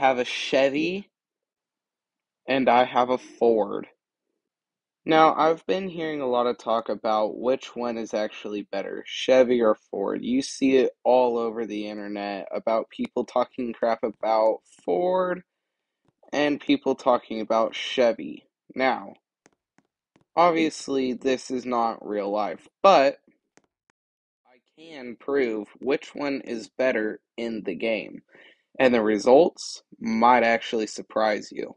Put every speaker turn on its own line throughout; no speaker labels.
have a Chevy and I have a Ford. Now, I've been hearing a lot of talk about which one is actually better, Chevy or Ford. You see it all over the internet about people talking crap about Ford and people talking about Chevy. Now, obviously, this is not real life, but I can prove which one is better in the game, and the results might actually surprise you.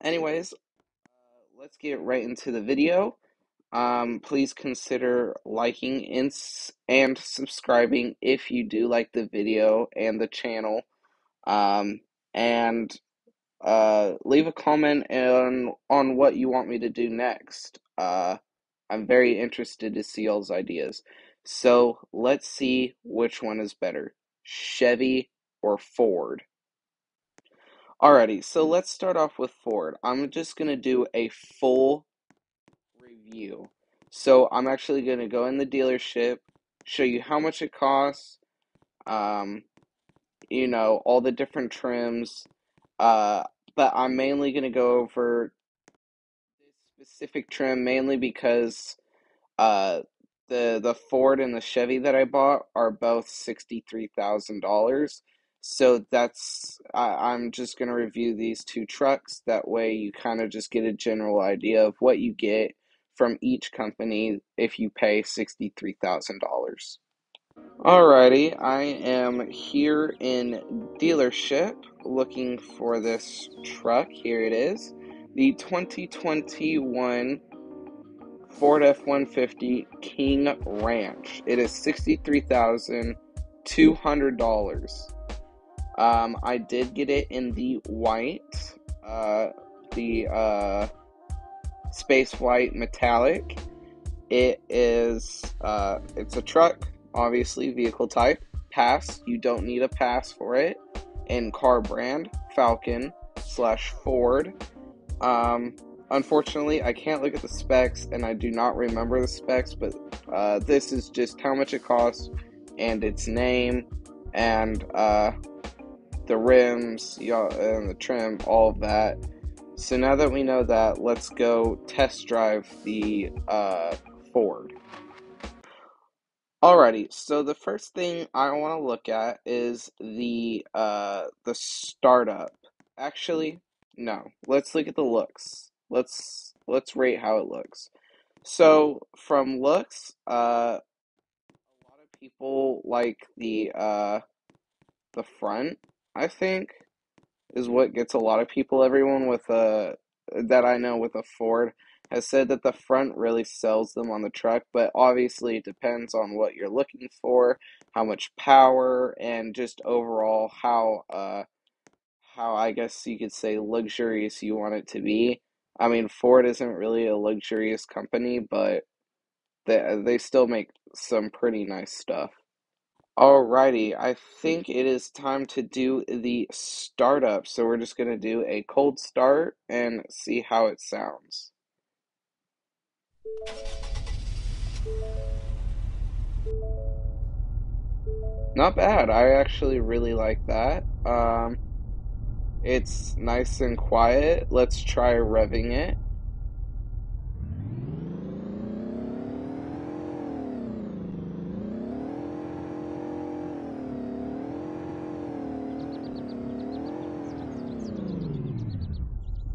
Anyways, let's get right into the video. Please consider liking and subscribing if you do like the video and the channel. Um, and leave a comment on what you want me to do next. I'm very interested to see y'all's ideas. So let's see which one is better, Chevy or Ford. Alrighty, so let's start off with Ford. I'm just gonna do a full review. So I'm actually gonna go in the dealership, show you how much it costs, um, all the different trims, uh, but I'm mainly gonna go over this specific trim mainly because uh, the Ford and the Chevy that I bought are both $63,000. So I'm just gonna review these two trucks. That way you kind of just get a general idea of what you get from each company if you pay $63,000. Alrighty, I am here in dealership looking for this truck. Here it is, the 2021 Ford F-150 King Ranch. It is $63,200. I did get it in the white, the space white metallic. It's a truck, obviously, vehicle type. Pass, you don't need a pass for it. And car brand, Falcon/Ford. Unfortunately, I can't look at the specs, and I do not remember the specs, but this is just how much it costs, and its name, and the rims, and the trim, all of that. So now that we know that, let's go test drive the Ford. Alrighty, so the first thing I want to look at is the startup. Actually, no. Let's look at the looks. Let's rate how it looks. So from looks, a lot of people like the front, I think, is what gets a lot of people. Everyone with a that I know with a Ford has said that the front really sells them on the truck, but obviously it depends on what you're looking for, how much power, and just overall how I guess you could say luxurious you want it to be. I mean, Ford isn't really a luxurious company, but they still make some pretty nice stuff. Alrighty, I think it is time to do the startup. So we're just going to do a cold start and see how it sounds. Not bad. I actually really like that. It's nice and quiet. Let's try revving it.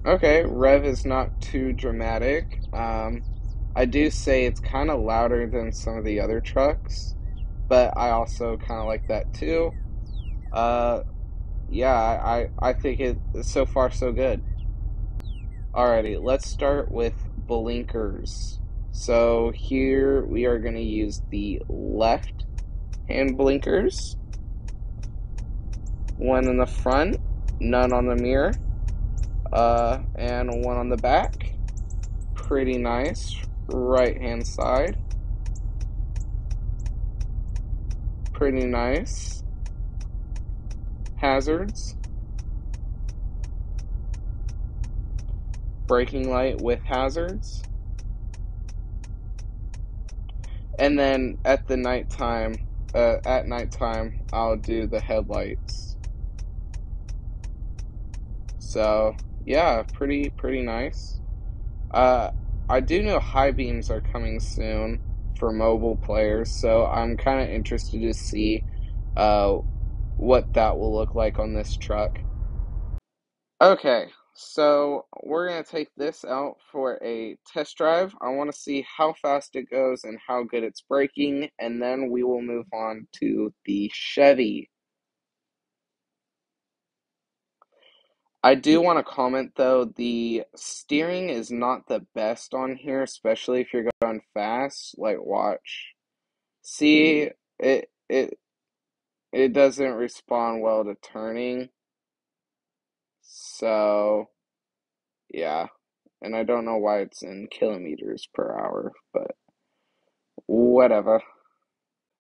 Okay, rev is not too dramatic. I do say it's kind of louder than some of the other trucks, but I also kind of like that too. Uh, yeah, I think it so far so good. Alrighty, let's start with blinkers. So here we are going to use the left hand blinkers. One in the front, none on the mirror, and one on the back. Pretty nice. Right hand side. Pretty nice. Hazards. Braking light with hazards. And then at nighttime, I'll do the headlights. So, yeah, pretty nice. Uh, I do know high beams are coming soon for mobile players, so I'm kind of interested to see uh, what that will look like on this truck. Okay, so we're going to take this out for a test drive. I want to see how fast it goes and how good it's braking, and then we will move on to the Chevy. I do want to comment though, the steering is not the best on here, especially if you're going fast. Like, watch. See, it doesn't respond well to turning. So, yeah. And I don't know why it's in kilometers per hour, but whatever.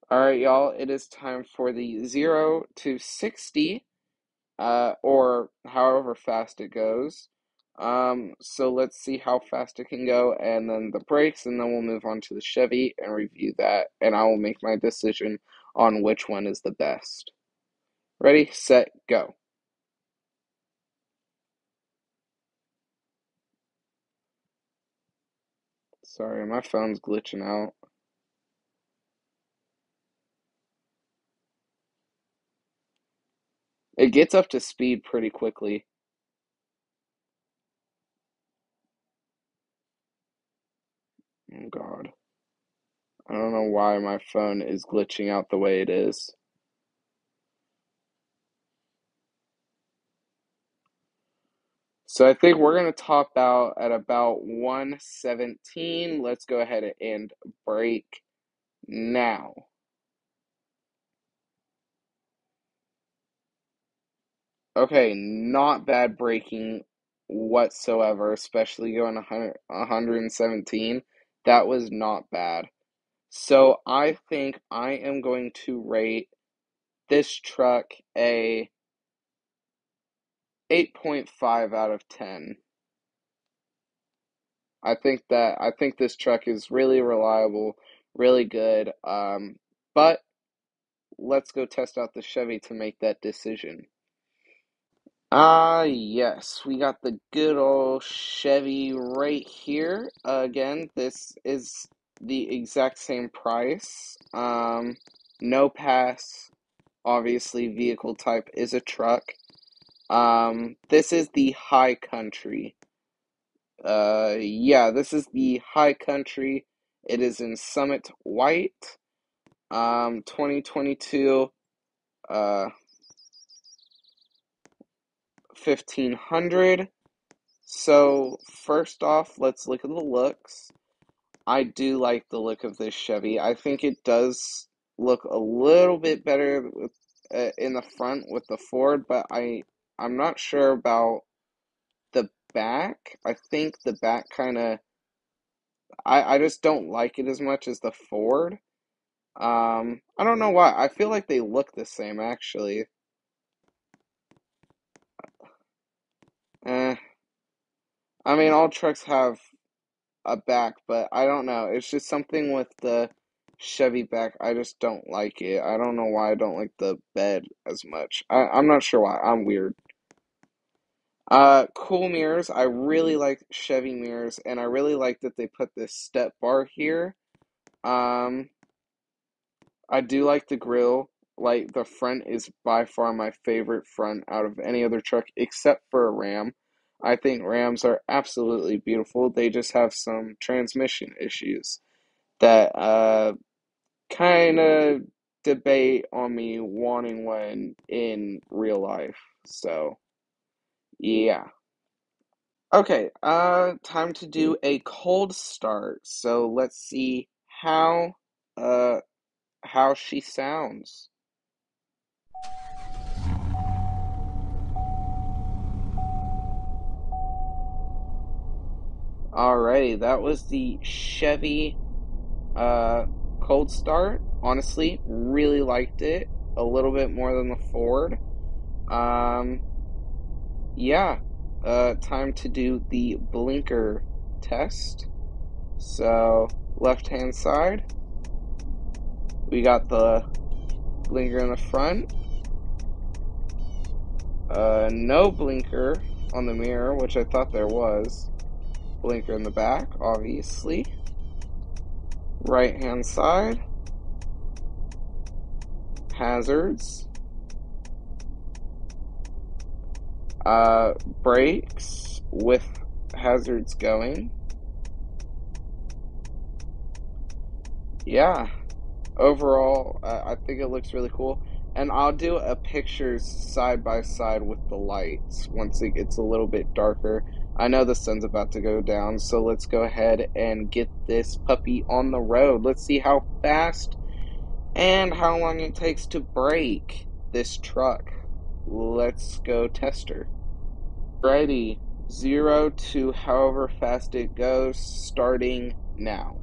All right, y'all, it is time for the 0 to 60, or however fast it goes. So let's see how fast it can go, and then the brakes, and then we'll move on to the Chevy and review that, and I will make my decision on which one is the best. Ready, set, go. Sorry, my phone's glitching out. It gets up to speed pretty quickly. Oh God. I don't know why my phone is glitching out the way it is. So I think we're going to top out at about 117. Let's go ahead and break now. Okay, not bad braking whatsoever, especially going 117. That was not bad. So I think I am going to rate this truck a 8.5 out of 10. I think this truck is really reliable, really good. But let's go test out the Chevy to make that decision. Yes, we got the good old Chevy right here. Again, this is the exact same price. No pass. Obviously, vehicle type is a truck. This is the High Country. Yeah, this is the High Country. It is in Summit White. 2022. 1500. So, first off, let's look at the looks. I do like the look of this Chevy. I think it does look a little bit better with, in the front with the Ford, but I'm not sure about the back. I think the back kind of I just don't like it as much as the Ford. I don't know why. I feel like they look the same actually. Eh, I mean, all trucks have a back, but I don't know. It's just something with the Chevy back. I just don't like it. I don't know why I don't like the bed as much. I'm not sure why. I'm weird. Cool mirrors. I really like Chevy mirrors, and I really like that they put this step bar here. Um, I do like the grill. Like, the front is by far my favorite front out of any other truck except for a Ram. I think Rams are absolutely beautiful. They just have some transmission issues that kind of debate on me wanting one in real life. So, yeah. Okay, time to do a cold start. So let's see uh how she sounds. Alrighty, that was the Chevy uh cold start. Honestly, really liked it a little bit more than the Ford. Um yeah, time to do the blinker test. So, left hand side, we got the blinker in the front. No blinker on the mirror, which I thought there was. Blinker in the back, obviously. Right hand side. Hazards. Brakes with hazards going. Yeah, overall, I think it looks really cool. And I'll do a pictures side by side with the lights once it gets a little bit darker. I know the sun's about to go down, so let's go ahead and get this puppy on the road. Let's see how fast and how long it takes to brake this truck. Let's go test her. Ready, 0 to however fast it goes, starting now.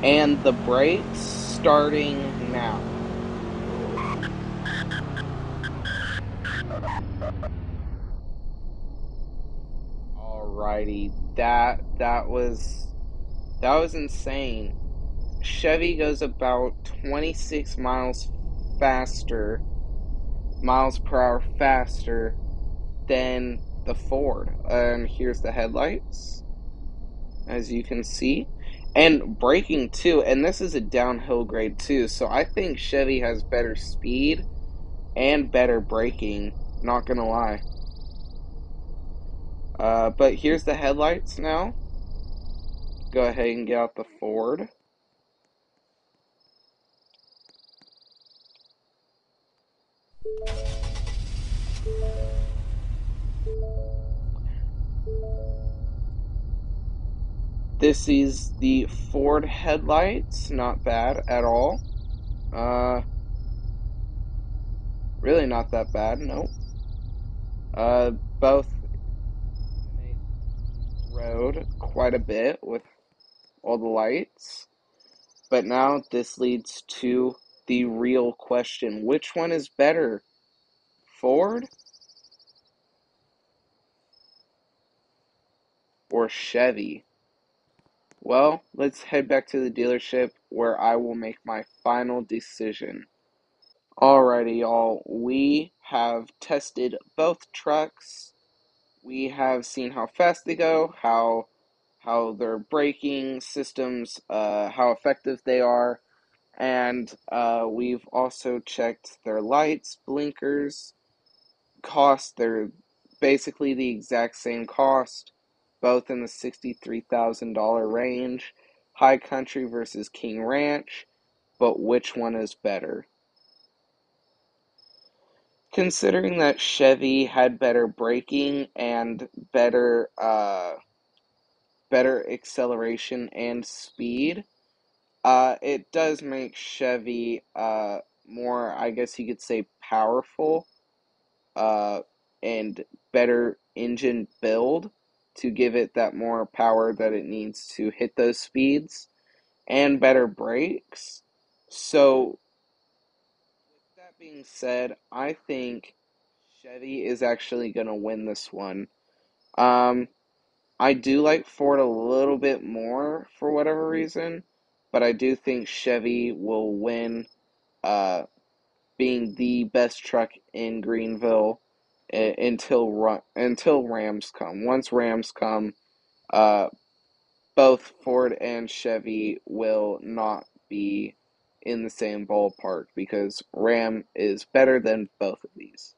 And the brakes starting now. Alrighty, that was insane. Chevy goes about 26 miles per hour faster than the Ford. And here's the headlights, as you can see. And braking too, and this is a downhill grade too, so I think Chevy has better speed and better braking, not gonna lie. But here's the headlights now. Go ahead and get out the Ford. This is the Ford headlights, not bad at all. Really not that bad, nope. Both road quite a bit with all the lights. But now this leads to the real question. Which one is better, Ford or Chevy? Well, let's head back to the dealership where I will make my final decision. Alrighty, y'all. We have tested both trucks. We have seen how fast they go, how their braking systems, how effective they are, and we've also checked their lights, blinkers, cost. They're basically the exact same cost, both in the $63,000 range. High Country versus King Ranch, but which one is better? Considering that Chevy had better braking and better acceleration and speed, it does make Chevy more, I guess you could say, powerful uh, and better engine build to give it that more power that it needs to hit those speeds, and better brakes. So, with that being said, I think Chevy is actually going to win this one. Um, I do like Ford a little bit more for whatever reason, but I do think Chevy will win, uh, being the best truck in Greenville until Rams come. Once Rams come, uh, both Ford and Chevy will not be in the same ballpark because Ram is better than both of these.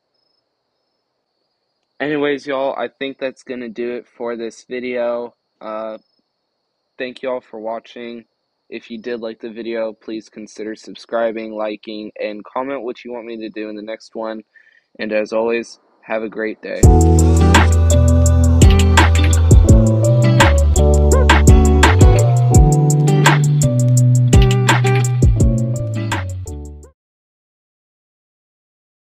Anyways, y'all, I think that's going to do it for this video. Thank you all for watching. If you did like the video, please consider subscribing, liking, and comment what you want me to do in the next one. And as always, have a great day.